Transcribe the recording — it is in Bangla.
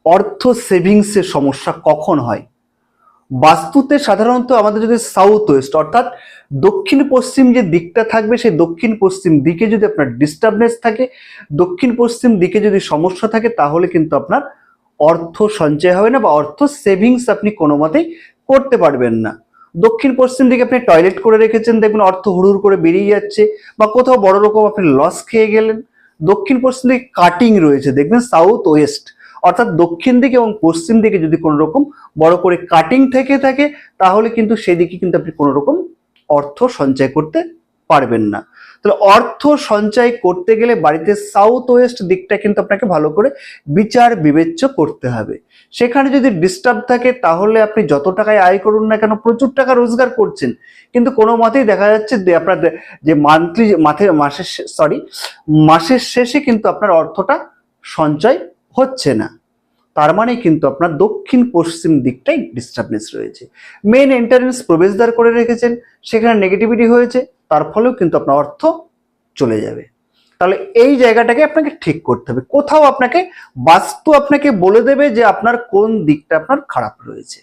অর্থ সেভিংসের সমস্যা কখন হয়? বাস্তুতে সাধারণত আমাদের যদি সাউথ ওয়েস্ট অর্থাৎ দক্ষিণ পশ্চিম যে দিকটা থাকবে, সেই দক্ষিণ পশ্চিম দিকে যদি আপনার ডিস্টার্বনেস থাকে, দক্ষিণ পশ্চিম দিকে যদি সমস্যা থাকে, তাহলে কিন্তু আপনার অর্থ সঞ্চয় হবে না বা অর্থ সেভিংস আপনি কোনো মতেই করতে পারবেন না। দক্ষিণ পশ্চিম দিকে আপনি টয়লেট করে রেখেছেন, দেখবেন অর্থ হুড় করে বেরিয়ে যাচ্ছে, বা কোথাও বড় রকম আপনি লস খেয়ে গেলেন। দক্ষিণ পশ্চিম দিকে কাটিং রয়েছে, দেখবেন সাউথ ওয়েস্ট অর্থাৎ দক্ষিণ দিকে এবং পশ্চিম দিকে যদি কোনো রকম বড় করে কাটিং থেকে থাকে, তাহলে কিন্তু সেদিকে কিন্তু আপনি কোনো রকম অর্থ সঞ্চয় করতে পারবেন না। তাহলে অর্থ সঞ্চয় করতে গেলে বাড়িতে সাউথ ওয়েস্ট দিকটা কিন্তু আপনাকে ভালো করে বিচার বিবেচ্য করতে হবে। সেখানে যদি ডিস্টার্ব থাকে, তাহলে আপনি যত টাকায় আয় করুন না কেন, প্রচুর টাকা রোজগার করছেন, কিন্তু কোনো মতেই দেখা যাচ্ছে যে আপনার যে মান্থলি মাসের শেষে কিন্তু আপনার অর্থটা সঞ্চয় হচ্ছে না। তার মানে কিন্তু আপনার দক্ষিণ পশ্চিম দিকটাই ডিস্টার্বনেস রয়েছে। মেন এন্ট্রান্স প্রবেশদ্বার করে রেখেছেন, সেখানে নেগেটিভিটি হয়েছে, তার ফলেও কিন্তু আপনার অর্থ চলে যাবে। তাহলে এই জায়গাটাকে আপনাকে ঠিক করতে হবে। কোথাও আপনাকে বাস্তু আপনাকে বলে দেবে যে আপনার কোন দিকটা আপনার খারাপ রয়েছে।